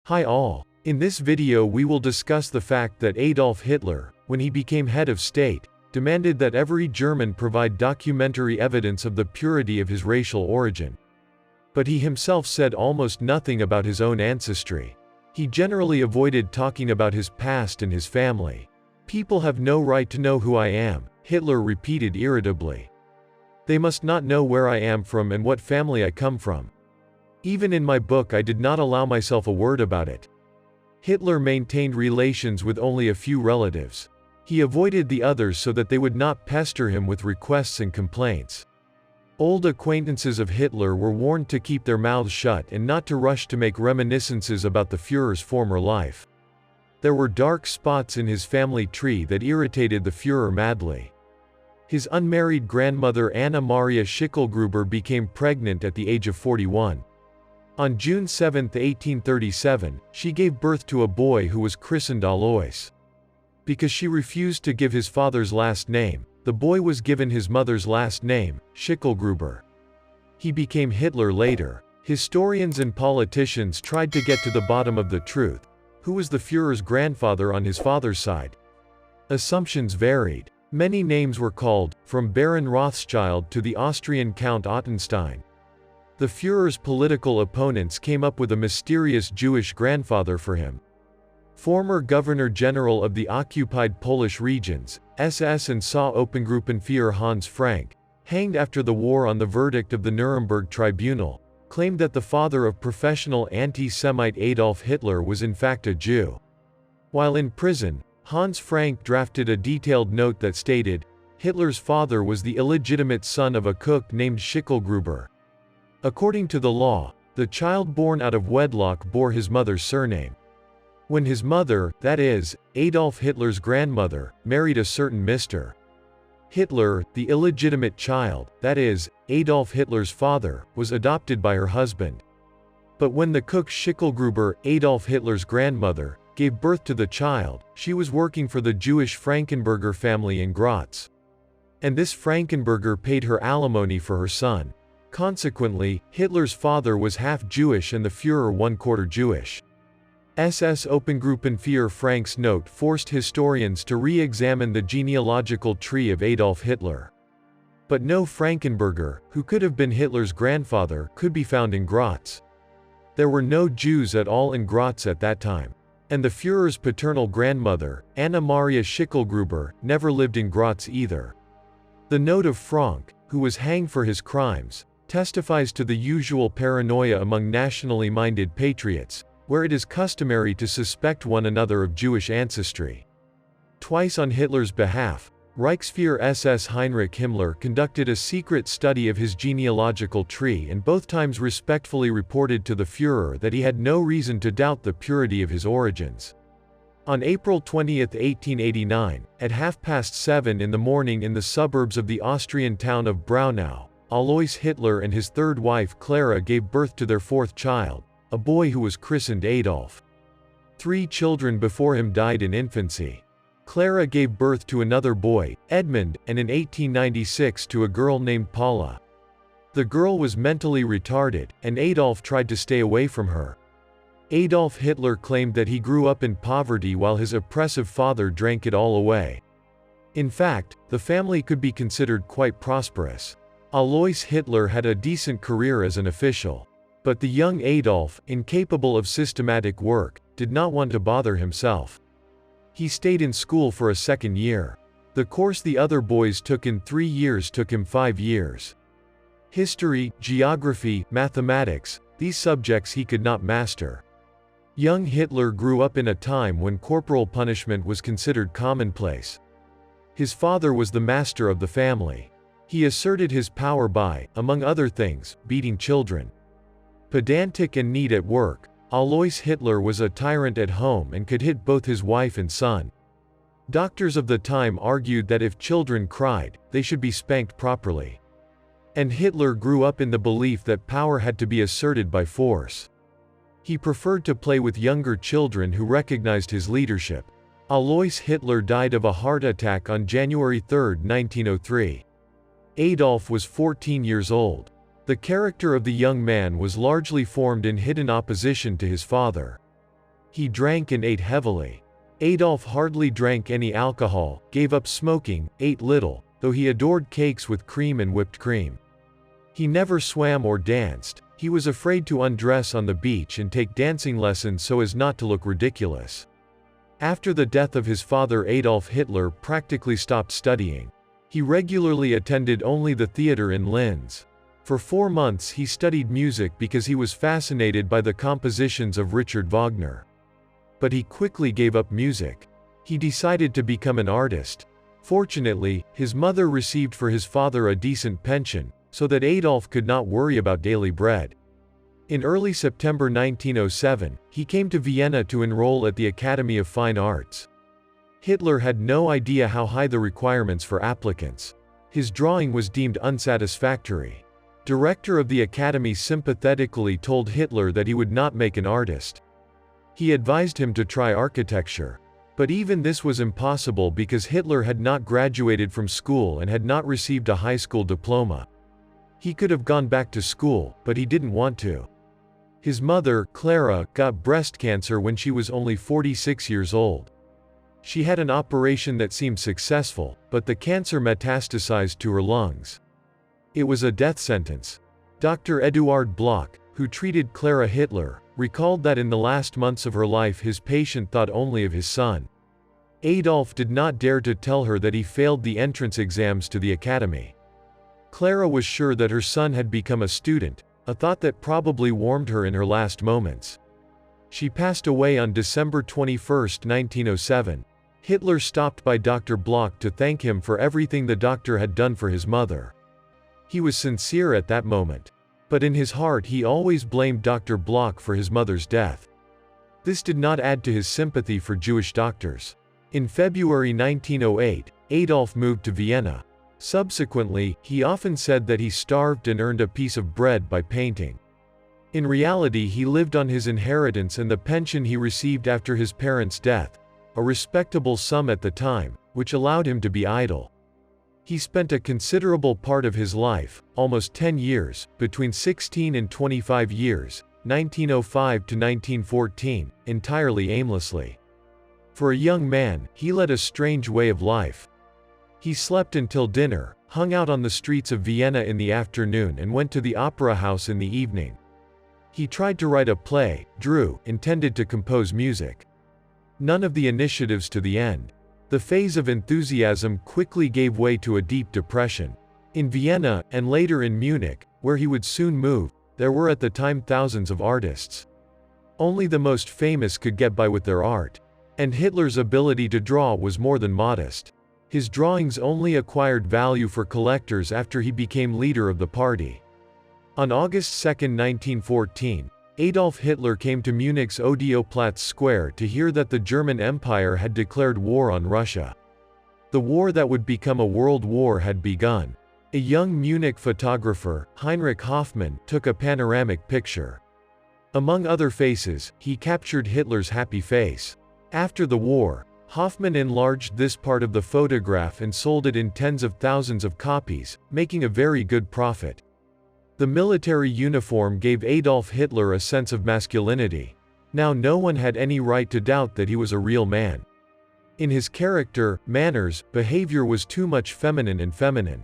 Hi all. In this video we will discuss the fact that Adolf Hitler, when he became head of state, demanded that every German provide documentary evidence of the purity of his racial origin. But he himself said almost nothing about his own ancestry. He generally avoided talking about his past and his family. "People have no right to know who I am," Hitler repeated irritably. "They must not know where I am from and what family I come from. Even in my book I did not allow myself a word about it." Hitler maintained relations with only a few relatives. He avoided the others so that they would not pester him with requests and complaints. Old acquaintances of Hitler were warned to keep their mouths shut and not to rush to make reminiscences about the Führer's former life. There were dark spots in his family tree that irritated the Führer madly. His unmarried grandmother Anna Maria Schicklgruber became pregnant at the age of 41. On June 7, 1837, she gave birth to a boy who was christened Alois. Because she refused to give his father's last name, the boy was given his mother's last name, Schicklgruber. He became Hitler later. Historians and politicians tried to get to the bottom of the truth. Who was the Führer's grandfather on his father's side? Assumptions varied. Many names were called, from Baron Rothschild to the Austrian Count Ottenstein. The Führer's political opponents came up with a mysterious Jewish grandfather for him. Former Governor-General of the occupied Polish regions, SS and SA Obergruppenführer Hans Frank, hanged after the war on the verdict of the Nuremberg Tribunal, claimed that the father of professional anti-Semite Adolf Hitler was in fact a Jew. While in prison, Hans Frank drafted a detailed note that stated, Hitler's father was the illegitimate son of a cook named Schicklgruber. According to the law, the child born out of wedlock bore his mother's surname. When his mother, that is, Adolf Hitler's grandmother, married a certain Mr. Hitler, the illegitimate child, that is, Adolf Hitler's father, was adopted by her husband. But when the cook Schicklgruber, Adolf Hitler's grandmother, gave birth to the child, she was working for the Jewish Frankenberger family in Graz. And this Frankenberger paid her alimony for her son. Consequently, Hitler's father was half Jewish and the Führer 1/4 Jewish. SS Obergruppenführer Frank's note forced historians to re-examine the genealogical tree of Adolf Hitler. But no Frankenberger, who could have been Hitler's grandfather, could be found in Graz. There were no Jews at all in Graz at that time. And the Führer's paternal grandmother, Anna Maria Schicklgruber, never lived in Graz either. The note of Frank, who was hanged for his crimes, testifies to the usual paranoia among nationally minded patriots, where it is customary to suspect one another of Jewish ancestry. Twice on Hitler's behalf, Reichsführer SS Heinrich Himmler conducted a secret study of his genealogical tree and both times respectfully reported to the Führer that he had no reason to doubt the purity of his origins. On April 20, 1889, at 7:30 in the morning in the suburbs of the Austrian town of Braunau, Alois Hitler and his third wife Clara gave birth to their fourth child, a boy who was christened Adolf. 3 children before him died in infancy. Clara gave birth to another boy, Edmund, and in 1896 to a girl named Paula. The girl was mentally retarded, and Adolf tried to stay away from her. Adolf Hitler claimed that he grew up in poverty while his oppressive father drank it all away. In fact, the family could be considered quite prosperous. Alois Hitler had a decent career as an official. But the young Adolf, incapable of systematic work, did not want to bother himself. He stayed in school for a second year. The course the other boys took in 3 years took him 5 years. History, geography, mathematics, these subjects he could not master. Young Hitler grew up in a time when corporal punishment was considered commonplace. His father was the master of the family. He asserted his power by, among other things, beating children. Pedantic and neat at work, Alois Hitler was a tyrant at home and could hit both his wife and son. Doctors of the time argued that if children cried, they should be spanked properly. And Hitler grew up in the belief that power had to be asserted by force. He preferred to play with younger children who recognized his leadership. Alois Hitler died of a heart attack on January 3, 1903. Adolf was 14 years old. The character of the young man was largely formed in hidden opposition to his father. He drank and ate heavily. Adolf hardly drank any alcohol, gave up smoking, ate little, though he adored cakes with cream and whipped cream. He never swam or danced. He was afraid to undress on the beach and take dancing lessons so as not to look ridiculous. After the death of his father, Adolf Hitler practically stopped studying. He regularly attended only the theater in Linz. For 4 months he studied music because he was fascinated by the compositions of Richard Wagner. But he quickly gave up music. He decided to become an artist. Fortunately, his mother received for his father a decent pension, so that Adolf could not worry about daily bread. In early September 1907, he came to Vienna to enroll at the Academy of Fine Arts. Hitler had no idea how high the requirements for applicants. His drawing was deemed unsatisfactory. Director of the Academy sympathetically told Hitler that he would not make an artist. He advised him to try architecture. But even this was impossible because Hitler had not graduated from school and had not received a high school diploma. He could have gone back to school, but he didn't want to. His mother, Clara, got breast cancer when she was only 46 years old. She had an operation that seemed successful, but the cancer metastasized to her lungs. It was a death sentence. Dr. Eduard Bloch, who treated Clara Hitler, recalled that in the last months of her life his patient thought only of his son. Adolf did not dare to tell her that he failed the entrance exams to the academy. Clara was sure that her son had become a student, a thought that probably warmed her in her last moments. She passed away on December 21, 1907. Hitler stopped by Dr. Bloch to thank him for everything the doctor had done for his mother. He was sincere at that moment. But in his heart he always blamed Dr. Bloch for his mother's death. This did not add to his sympathy for Jewish doctors. In February 1908, Adolf moved to Vienna. Subsequently, he often said that he starved and earned a piece of bread by painting. In reality, he lived on his inheritance and the pension he received after his parents' death, a respectable sum at the time, which allowed him to be idle. He spent a considerable part of his life, almost 10 years, between 16 and 25 years, 1905 to 1914, entirely aimlessly. For a young man, he led a strange way of life. He slept until dinner, hung out on the streets of Vienna in the afternoon and went to the opera house in the evening. He tried to write a play, drew, intended to compose music. None of the initiatives to the end. The phase of enthusiasm quickly gave way to a deep depression. In Vienna, and later in Munich, where he would soon move, there were at the time thousands of artists. Only the most famous could get by with their art. And Hitler's ability to draw was more than modest. His drawings only acquired value for collectors after he became leader of the party. On August 2, 1914, Adolf Hitler came to Munich's Odeoplatz Square to hear that the German Empire had declared war on Russia. The war that would become a world war had begun. A young Munich photographer, Heinrich Hoffmann, took a panoramic picture. Among other faces, he captured Hitler's happy face. After the war, Hoffmann enlarged this part of the photograph and sold it in tens of thousands of copies, making a very good profit. The military uniform gave Adolf Hitler a sense of masculinity. Now no one had any right to doubt that he was a real man. In his character, manners, behavior was too much feminine and feminine.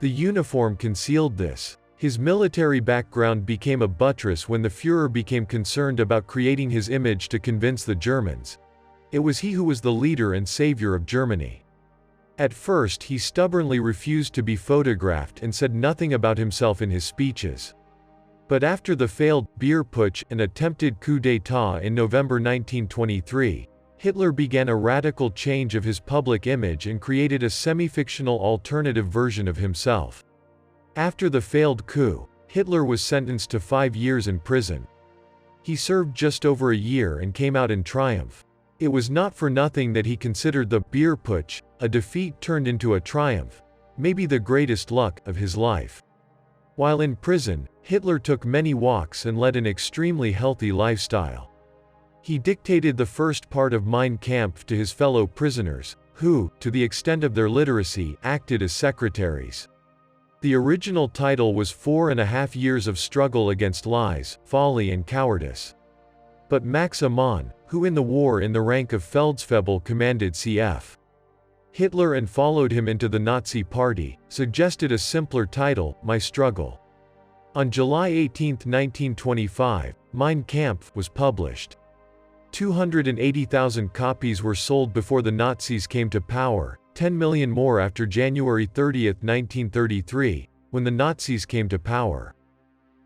The uniform concealed this. His military background became a buttress when the Führer became concerned about creating his image to convince the Germans. It was he who was the leader and savior of Germany. At first he stubbornly refused to be photographed and said nothing about himself in his speeches. But after the failed beer putsch and attempted coup d'état in November 1923, Hitler began a radical change of his public image and created a semi-fictional alternative version of himself. After the failed coup, Hitler was sentenced to 5 years in prison. He served just over a year and came out in triumph. It was not for nothing that he considered the beer putsch, a defeat turned into a triumph, maybe the greatest luck of his life. While in prison, Hitler took many walks and led an extremely healthy lifestyle. He dictated the first part of Mein Kampf to his fellow prisoners, who, to the extent of their literacy, acted as secretaries. The original title was 4.5 Years of Struggle Against Lies, Folly and Cowardice. but Max Amann, who in the war in the rank of Feldfebel commanded cf. Hitler and followed him into the Nazi Party, suggested a simpler title, My Struggle. On July 18, 1925, Mein Kampf was published. 280,000 copies were sold before the Nazis came to power, 10 million more after January 30, 1933, when the Nazis came to power.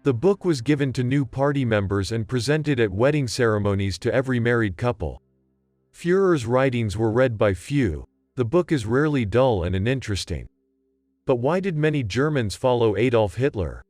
The book was given to new party members and presented at wedding ceremonies to every married couple. Führer's writings were read by few. The book is rarely dull and uninteresting. But why did many Germans follow Adolf Hitler?